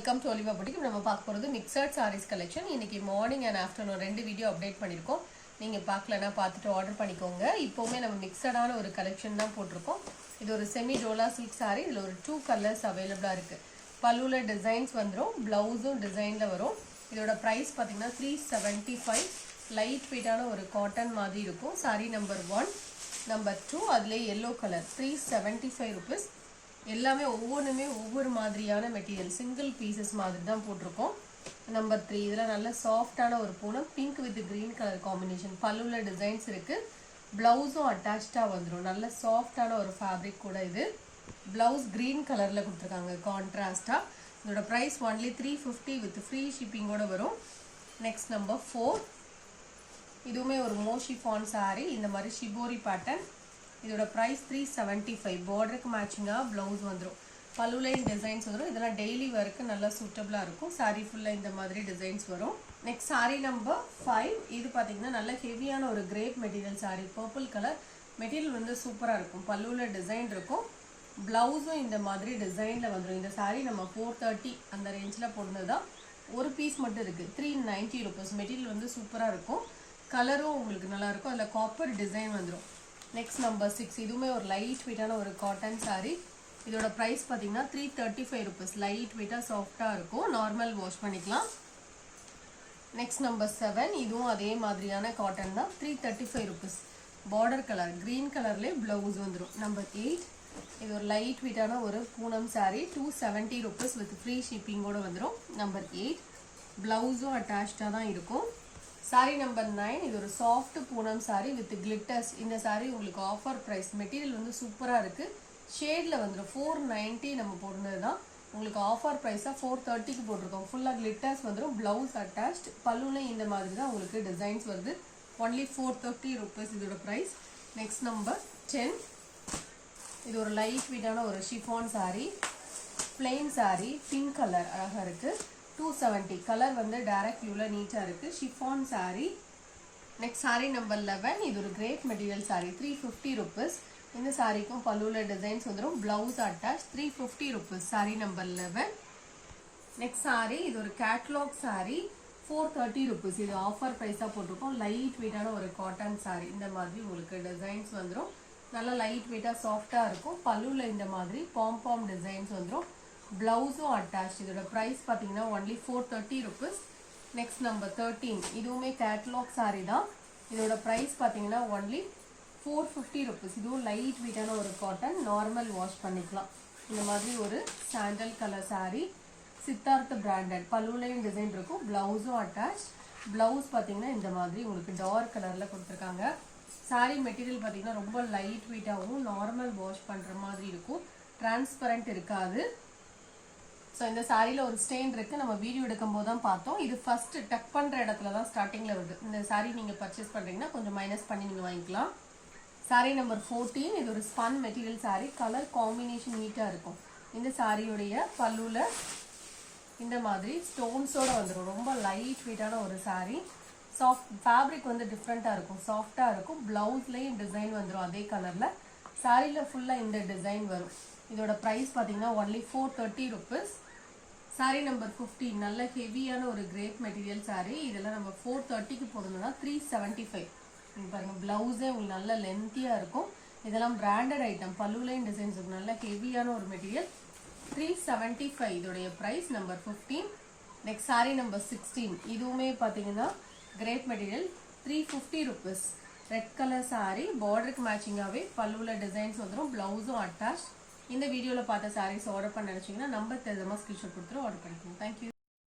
Welcome to Olivia boutique. நம்ம பார்க்க போகிறது மிக்சட் சாரீஸ் கலெக்ஷன். இன்னைக்கு morning and afternoon 2 video update பண்ணியிருக்கோம். நீங்கள் பார்க்கலன்னா பார்த்துட்டு ஆர்டர் பண்ணிக்கோங்க. இப்போவுமே நம்ம மிக்சடான ஒரு கலெக்ஷன் தான் போட்டிருக்கோம். இது ஒரு செமி டோலா சில்க் சாரீ. இதில் ஒரு 2 கலர்ஸ் அவைலபிளாக இருக்குது. பல்லுவில் டிசைன்ஸ் வந்துடும், ப்ளவுஸும் டிசைனில் வரும். இதோட ப்ரைஸ் பார்த்தீங்கன்னா 375. லைட் வெயிட்டான ஒரு காட்டன் மாதிரி இருக்கும். சாரீ நம்பர் 1, நம்பர் 2 அதிலே எல்லோ கலர். 375 ருபீஸ். எல்லாமே ஒவ்வொன்றுமே ஒவ்வொரு மாதிரியான மெட்டீரியல், சிங்கிள் பீசஸ் மாதிரி தான் போட்டிருக்கோம். நம்பர் 3 இதில் நல்ல சாஃப்டான ஒரு Poonam, pink with green colour combination. பல்லுவில் டிசைன்ஸ் இருக்குது, ப்ளவுஸும் அட்டாச்சாக வந்துடும். நல்ல சாஃப்டான ஒரு ஃபேப்ரிக் கூட இது. ப்ளவுஸ் க்ரீன் கலரில் கொடுத்துருக்காங்க கான்ட்ராஸ்டாக. இதோட ப்ரைஸ் ஒன்லி 350 வித் ஃப்ரீ ஷிப்பிங்கோட வரும். நெக்ஸ்ட் நம்பர் 4, இதுவுமே ஒரு மோஷிஃபான் சாரீ. இந்த மாதிரி ஷிபோரி பேட்டர்ன். இதோட ப்ரைஸ் 375. பார்டருக்கு மேட்சிங்காக ப்ளவுஸ் வந்துடும். பல்லுலைன் டிசைன்ஸ் வந்துடும். இதெல்லாம் டெய்லி ஒர்க்கு நல்லா சூட்டபிளாக இருக்கும். சாரீ ஃபுல்லாக இந்த மாதிரி டிசைன்ஸ் வரும். Next sari number 5. இது பார்த்தீங்கன்னா நல்ல ஹெவியான ஒரு grape material sari. Purple colour material வந்து சூப்பராக இருக்கும். பல்லுவில் டிசைன் இருக்கும், ப்ளவுஸும் இந்த மாதிரி டிசைனில் வந்துடும். இந்த சாரீ நம்ம 430 அந்த ரேஞ்சில் போடுறது தான். ஒரு பீஸ் மட்டும் இருக்குது. 390 ருபீஸ். மெட்டீரியல் வந்து சூப்பராக இருக்கும், கலரும் உங்களுக்கு நல்லாயிருக்கும். அதில் காப்பர் டிசைன் வந்துடும். நெக்ஸ்ட் நம்பர் 6, இதுவுமே ஒரு லைட் வெயிட்டான ஒரு காட்டன் சாரீ. இதோட ப்ரைஸ் பார்த்தீங்கன்னா 335 ருபீஸ். லைட் வெயிட்டாக சாஃப்டாக இருக்கும், நார்மல் வாஷ் பண்ணிக்கலாம். நெக்ஸ்ட் நம்பர் 7, இதுவும் அதே மாதிரியான காட்டன் தான். 335 ருபீஸ். பார்டர் கலர் க்ரீன் கலர்லேயே ப்ளவுஸ் வந்துடும். நம்பர் 8, இது ஒரு லைட் வெயிட்டான ஒரு Poonam sari. 270 rupees with free ஷிப்பிங்கோடு வந்துடும். நம்பர் 8, ப்ளவுஸும் அட்டாச்சாக தான் இருக்கும். சாரீ நம்பர் 9, இது ஒரு soft Poonam sari with glitters. இந்த சாரீ உங்களுக்கு ஆஃபர் ப்ரைஸ். மெட்டீரியல் வந்து சூப்பராக இருக்குது, ஷேடில் வந்துடும். 490 நம்ம போடுறது தான். உங்களுக்கு ஆஃபர் ப்ரைஸாக 430க்கு போட்டிருக்கோம். ஃபுல்லாக கிளிட்டர்ஸ் வந்துடும், ப்ளவுஸ் அட்டாச்ட். பல்லுலையும் இந்த மாதிரி தான் உங்களுக்கு டிசைன்ஸ் வருது. ஒன்லி 430 ருபீஸ் இதோட ப்ரைஸ். நெக்ஸ்ட் நம்பர் 10, இது ஒரு லைட் வெயிட்டான ஒரு chiffon sari. Plain sari, pink colour அழகாக இருக்குது. 270. கலர் வந்து டைரக்ட் வியூவில் நீட்டாக இருக்குது. Chiffon sari. Next sari number 11, இது ஒரு கிரேப் மெட்டீரியல் சாரீ. 350 ருபீஸ். இந்த சாரீக்கும் பல்லுவில் டிசைன்ஸ் வந்துடும், blouse attach. 350 rupees. Sari number 11. Next sari, இது ஒரு கேட்லாக் சாரீ. 430 ருபீஸ். இது ஆஃபர் ப்ரைஸாக போட்டிருக்கோம். லைட் வெயிட்டான ஒரு காட்டன் சாரீ. இந்த மாதிரி உங்களுக்கு டிசைன்ஸ் வந்துடும். நல்லா லைட் வெயிட்டாக சாஃப்டாக இருக்கும். பல்லுவில் இந்த மாதிரி பாம் டிசைன்ஸ் வந்துடும், ப்ளவுஸும் அட்டாச். இதோட ப்ரைஸ் பார்த்தீங்கன்னா ஒன்லி 430 ருபீஸ். நெக்ஸ்ட் நம்பர் 13, இதுவுமே கேட்லாக் சாரீ தான். இதோட ப்ரைஸ் பார்த்தீங்கன்னா ஒன்லி 450 ருபீஸ். இதுவும் லைட் வெயிட்டான ஒரு காட்டன், நார்மல் வாஷ் பண்ணிக்கலாம். இந்த மாதிரி ஒரு sandal colour sari. Siddharth branded. பல்லுலையும் டிசைன் இருக்கும், ப்ளவுஸும் அட்டாச். ப்ளவுஸ் பார்த்தீங்கன்னா இந்த மாதிரி உங்களுக்கு டார்க் கலரில் கொடுத்துருக்காங்க. சாரீ மெட்டீரியல் பார்த்தீங்கன்னா ரொம்ப லைட் வெயிட்டாகவும் நார்மல் வாஷ் பண்ணுற மாதிரி இருக்கும், டிரான்ஸ்பரண்ட் இருக்காது. ஸோ இந்த சாரியில் ஒரு ஸ்டெயின் இருக்குது, நம்ம வீடியோ எடுக்கும் போது தான் பார்த்தோம். இது ஃபஸ்ட்டு டக் பண்ணுற இடத்துல தான் ஸ்டார்டிங்கில் வருது. இந்த சாரீ நீங்கள் பர்ச்சேஸ் பண்ணுறீங்கன்னா கொஞ்சம் மைனஸ் பண்ணி நீங்கள் வாங்கிக்கலாம். சாரீ நம்பர் 14, இது ஒரு spun material sari. Colour combination நீட்டாக இருக்கும். இந்த சாரியுடைய பல்லுவில் இந்த மாதிரி ஸ்டோன்ஸோடு வந்துடும். ரொம்ப லைட் வெயிட்டான ஒரு சாரீ. சாஃப்ட் ஃபேப்ரிக் வந்து டிஃப்ரெண்ட்டாக இருக்கும், சாஃப்டாக இருக்கும். ப்ளவுஸ்லேயும் டிசைன் வந்துடும் அதே கலரில். சாரியில் ஃபுல்லாக இந்த டிசைன் வரும். இதோட ப்ரைஸ் பார்த்தீங்கன்னா ஒன்லி 430 ருபீஸ். சாரீ நம்பர் 15, நல்ல ஹெவியான ஒரு கிரேப் மெட்டீரியல் சாரீ. இதெல்லாம் நம்ம 430க்கு போடணும்னா 375. நீங்கள் பாருங்கள், ப்ளவுஸே உங்களுக்கு நல்ல லென்த்தியாக இருக்கும். இதெல்லாம் பிராண்டட் ஐட்டம். பல்லுலைன் டிசைன்ஸ் இருக்கும், நல்ல ஹெவியான ஒரு மெட்டீரியல். 375 இதோடைய price. Number 15. Next sari number 16, இதுவுமே பார்த்தீங்கன்னா crepe material. 350 rupees. Red colour sari. பார்டருக்கு மேட்சிங்காகவே பல்லுவில் டிசைன்ஸ் வந்துடும், ப்ளவுஸும் அட்டாச். இந்த வீடியோவில் பார்த்த சாரீஸ் ஆர்டர் பண்ண நினச்சிங்கன்னா நம்பர் தெரியாமல் ஸ்க்ரீன்ஷாட் கொடுத்துட்டு ஆர்டர் பண்ணிக்கணும். தேங்க்யூ.